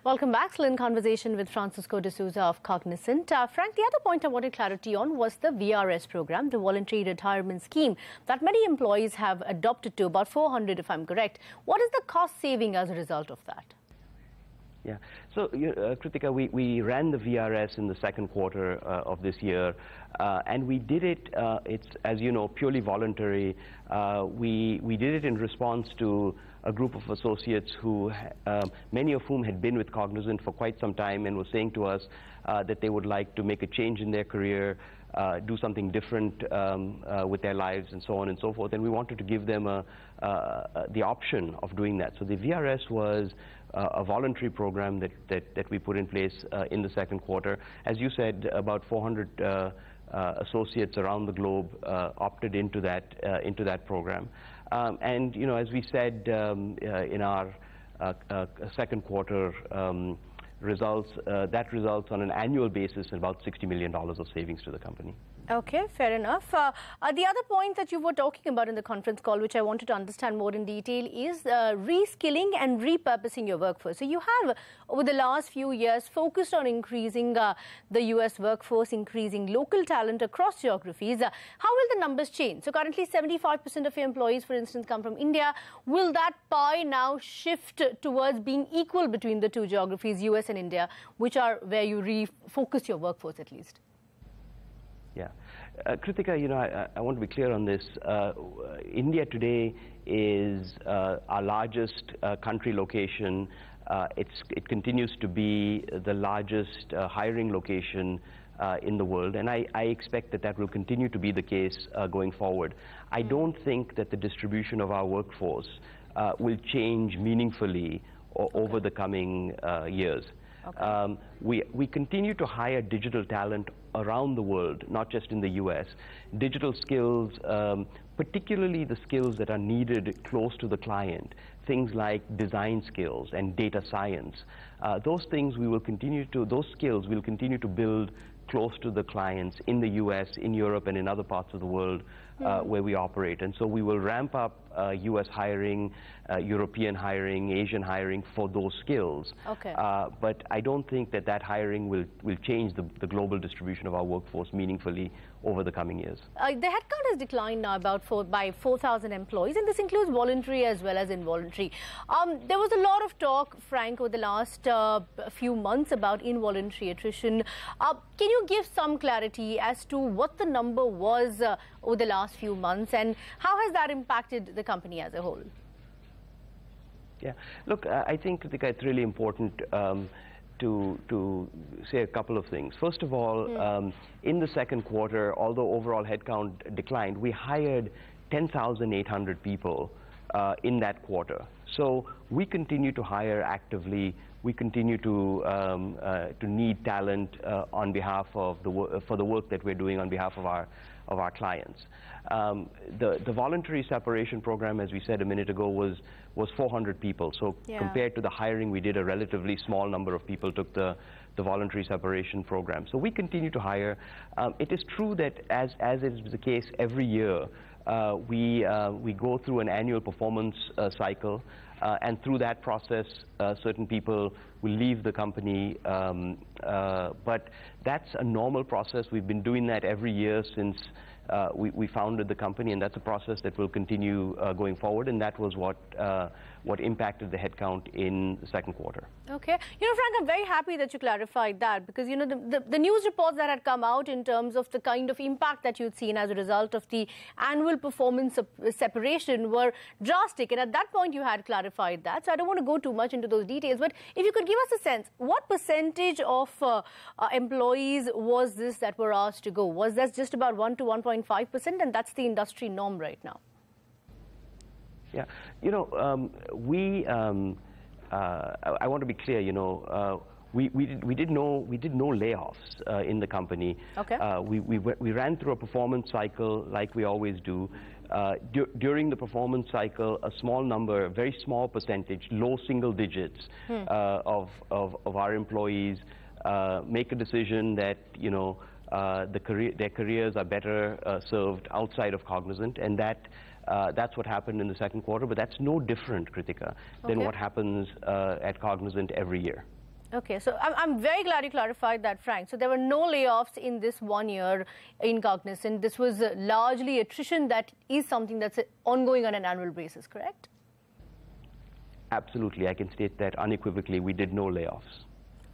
Welcome back. Still in conversation with Francisco D'Souza of Cognizant. Frank, the other point I wanted clarity on was the VRS program, the voluntary retirement scheme that many employees have adopted to, about 400 if I'm correct. What is the cost saving as a result of that? Yeah. So, Kritika, we ran the VRS in the second quarter of this year, and we did it, it's, as you know, purely voluntary. We did it in response to a group of associates who, many of whom had been with Cognizant for quite some time and were saying to us that they would like to make a change in their career, do something different with their lives and so on and so forth. And we wanted to give them the option of doing that. So the VRS was a voluntary program that we put in place in the second quarter. As you said, about 400 associates around the globe opted into that program. And you know, as we said in our second quarter results, that results on an annual basis in about $60 million of savings to the company. Okay, fair enough. The other point that you were talking about in the conference call, which I wanted to understand more in detail, is reskilling and repurposing your workforce. So you have, over the last few years, focused on increasing the US workforce, increasing local talent across geographies. How will the numbers change? So currently 75% of your employees, for instance, come from India. Will that pie now shift towards being equal between the two geographies, US and India, which are where you refocus your workforce at least? Yeah. Kritika, you know, I want to be clear on this. India today is our largest country location. It continues to be the largest hiring location in the world, and I expect that will continue to be the case going forward. I don't think that the distribution of our workforce will change meaningfully over the coming years. Okay. We continue to hire digital talent around the world, not just in the US. Digital skills, particularly the skills that are needed close to the client, things like design skills and data science. Those skills we'll continue to build close to the clients in the US, in Europe, and in other parts of the world where we operate. And so we will ramp up US hiring, European hiring, Asian hiring for those skills. Okay. But I don't think that hiring will change the global distribution of our workforce meaningfully over the coming years. The headcount has declined now by 4,000 employees, and this includes voluntary as well as involuntary. There was a lot of talk, Frank, over the last few months about involuntary attrition. Can you give some clarity as to what the number was over the last few months, and how has that impacted the company as a whole? Yeah, look, I think, Kritika, it's really important to say a couple of things. First of all, in the second quarter, although overall headcount declined, we hired 10,800 people in that quarter. So we continue to hire actively. We continue to need talent on behalf of for the work that we're doing on behalf of our clients. The voluntary separation program, as we said a minute ago, was 400 people. So compared to the hiring, we did a relatively small number of people took the voluntary separation program. So we continue to hire. It is true that as is the case every year, we go through an annual performance cycle. And through that process, certain people will leave the company, but that's a normal process. We've been doing that every year since we founded the company, and that's a process that will continue going forward, and that was what impacted the headcount in the second quarter. Okay. You know, Frank, I'm very happy that you clarified that, because, you know, the news reports that had come out in terms of the kind of impact that you'd seen as a result of the annual performance separation were drastic, and at that point you had clarified that. So I don't want to go too much into those details, but if you could give us a sense, what percentage of employees was this that were asked to go? Was that just about 1 to 1.5%, and that's the industry norm right now? Yeah, you know, I want to be clear. You know, we did no layoffs in the company. Okay. We ran through a performance cycle like we always do. During the performance cycle, a small number, a very small percentage, low single digits of our employees make a decision that, you know, their careers are better served outside of Cognizant, and that's what happened in the second quarter. But that's no different, Kritika, than what happens at Cognizant every year. Okay, so I'm very glad you clarified that, Frank. So there were no layoffs in this 1 year in Cognizant. This was largely attrition. That is something that's ongoing on an annual basis, correct? Absolutely. I can state that unequivocally. We did no layoffs.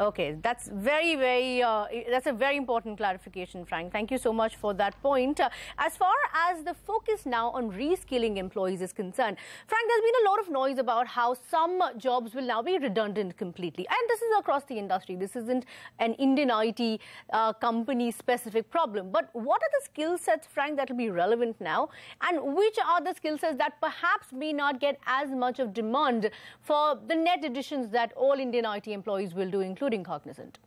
Okay, that's that's a very important clarification, Frank. Thank you so much for that point. As far as the focus now on reskilling employees is concerned, Frank, there's been a lot of noise about how some jobs will now be redundant completely. And this is across the industry. This isn't an Indian IT company-specific problem. But what are the skill sets, Frank, that will be relevant now? And which are the skill sets that perhaps may not get as much of demand for the net additions that all Indian IT employees will do, including Cognizant?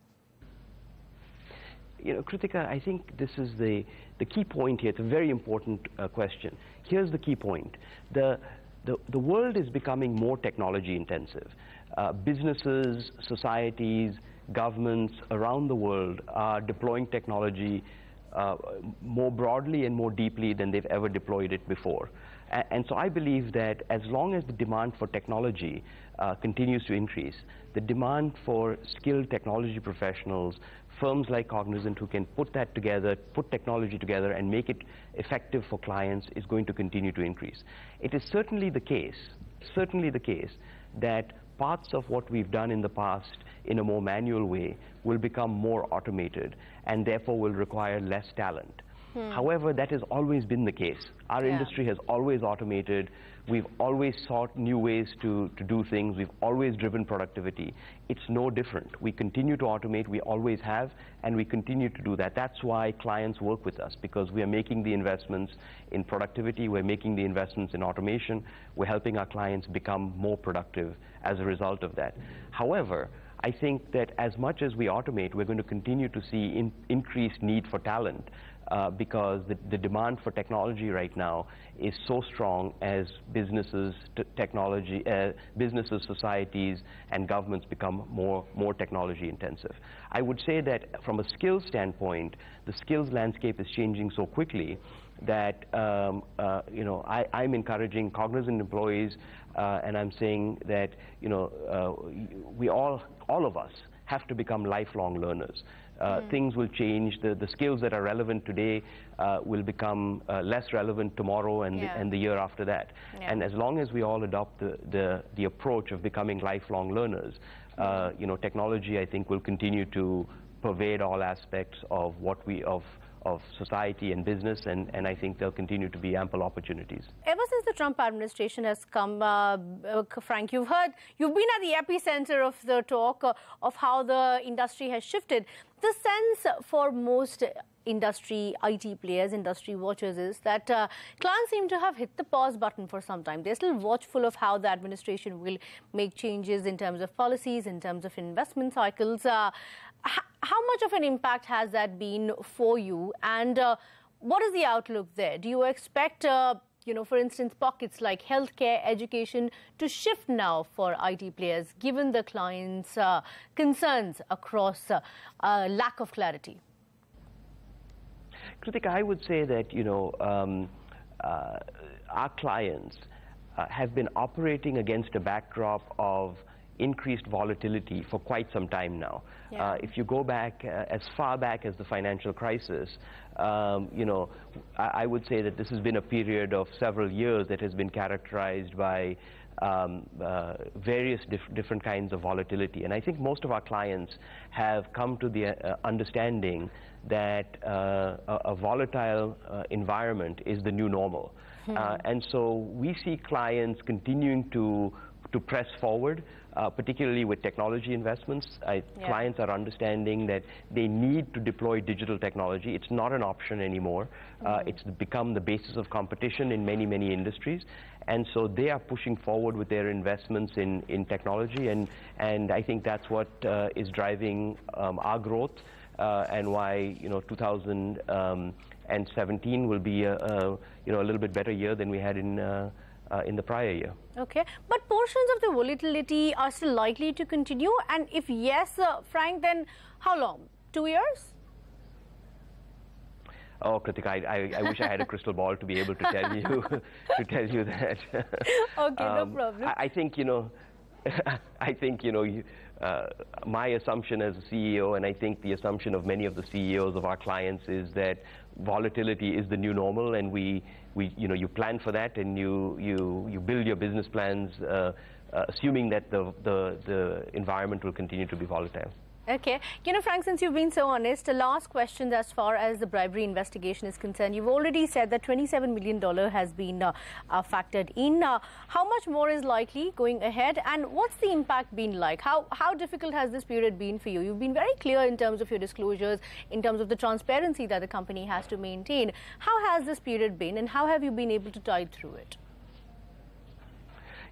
You know, Kritika, I think this is the key point here. It's a very important question. Here's the key point. The world is becoming more technology intensive. Businesses, societies, governments around the world are deploying technology more broadly and more deeply than they've ever deployed it before. And so I believe that as long as the demand for technology continues to increase, the demand for skilled technology professionals, firms like Cognizant who can put that together, put technology together and make it effective for clients is going to continue to increase. It is certainly the case that parts of what we've done in the past in a more manual way will become more automated and therefore will require less talent. However, that has always been the case. Our industry has always automated. We've always sought new ways to do things. We've always driven productivity. It's no different. We continue to automate. We always have, and we continue to do that. That's why clients work with us, because we are making the investments in productivity. We're making the investments in automation. We're helping our clients become more productive as a result of that. However, I think that as much as we automate, we're going to continue to see increased need for talent. Because the demand for technology right now is so strong as businesses, businesses, societies, and governments become more technology intensive. I would say that from a skills standpoint, the skills landscape is changing so quickly that you know, I'm encouraging Cognizant employees, and I'm saying that you know, we all of us have to become lifelong learners. Things will change. The skills that are relevant today will become less relevant tomorrow and the year after that. And as long as we all adopt the approach of becoming lifelong learners, you know, technology, I think, will continue to pervade all aspects of what of society and business, and I think there'll continue to be ample opportunities. Ever since the Trump administration has come, Frank, you've been at the epicenter of the talk of how the industry has shifted. The sense for most industry IT players, industry watchers, is that clients seem to have hit the pause button for some time. They're still watchful of how the administration will make changes in terms of policies, in terms of investment cycles. How much of an impact has that been for you, and what is the outlook there? Do you expect, you know, for instance, pockets like healthcare, education to shift now for IT players, given the clients' concerns across lack of clarity? Kritika, I would say that, you know, our clients have been operating against a backdrop of increased volatility for quite some time now. If you go back as far back as the financial crisis, you know, I would say that this has been a period of several years that has been characterized by various different kinds of volatility. And I think most of our clients have come to the understanding that a volatile environment is the new normal. And so we see clients continuing to press forward, particularly with technology investments. Clients are understanding that they need to deploy digital technology. It's not an option anymore. It's become the basis of competition in many, many industries. And so they are pushing forward with their investments in technology. And I think that's what is driving our growth and why, you know, 2017 will be a little bit better year than we had in the prior year. Okay, but portions of the volatility are still likely to continue, and if yes, Frank, then how long? 2 years? Oh, Kritika, I wish I had a crystal ball to be able to tell you that. Okay, no problem. I think, you know, I think, my assumption as a CEO, and I think the assumption of many of the CEOs of our clients, is that volatility is the new normal, and you plan for that, and you build your business plans assuming that the environment will continue to be volatile. Okay. Frank, since you've been so honest, the last question as far as the bribery investigation is concerned, you've already said that $27 million has been factored in. How much more is likely going ahead, and what's the impact been like? How difficult has this period been for you? You've been very clear in terms of your disclosures, in terms of the transparency that the company has to maintain. How has this period been, and how have you been able to tide through it?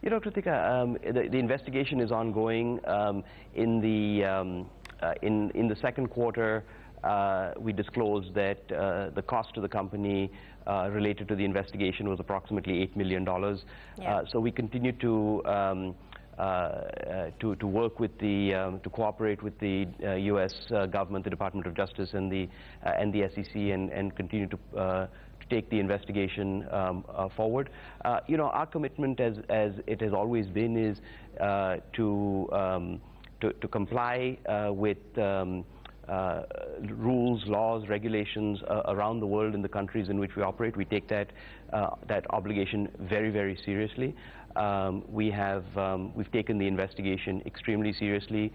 Kritika, the investigation is ongoing. In the second quarter, we disclosed that the cost to the company related to the investigation was approximately $8 million. Yeah. So we continue to work with to cooperate with the U.S. government, the Department of Justice, and the SEC, and continue to take the investigation forward. Our commitment, as it has always been, is to comply with rules, laws, regulations around the world in the countries in which we operate. We take that obligation very, very seriously. We've taken the investigation extremely seriously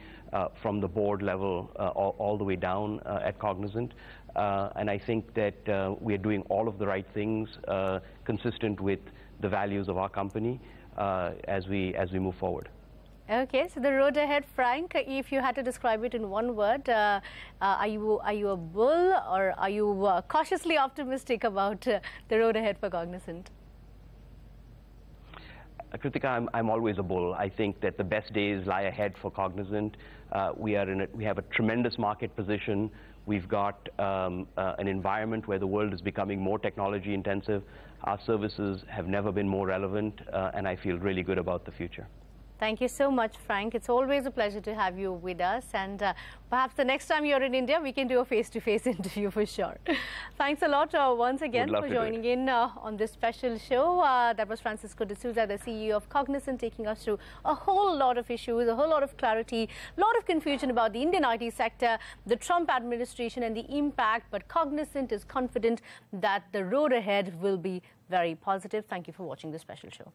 from the board level all the way down at Cognizant. And I think that we are doing all of the right things consistent with the values of our company as we move forward. Okay, so the road ahead, Frank, if you had to describe it in one word, are you a bull, or are you cautiously optimistic about the road ahead for Cognizant? Kritika, I'm always a bull. I think that the best days lie ahead for Cognizant. We have a tremendous market position. We've got an environment where the world is becoming more technology intensive. Our services have never been more relevant, and I feel really good about the future. Thank you so much, Frank. It's always a pleasure to have you with us, and perhaps the next time you're in India, we can do a face-to-face interview for sure. Thanks a lot once again for joining in on this special show. That was Francisco D'Souza, the CEO of Cognizant, taking us through a whole lot of issues, a whole lot of clarity, a lot of confusion about the Indian IT sector, the Trump administration and the impact, but Cognizant is confident that the road ahead will be very positive. Thank you for watching this special show.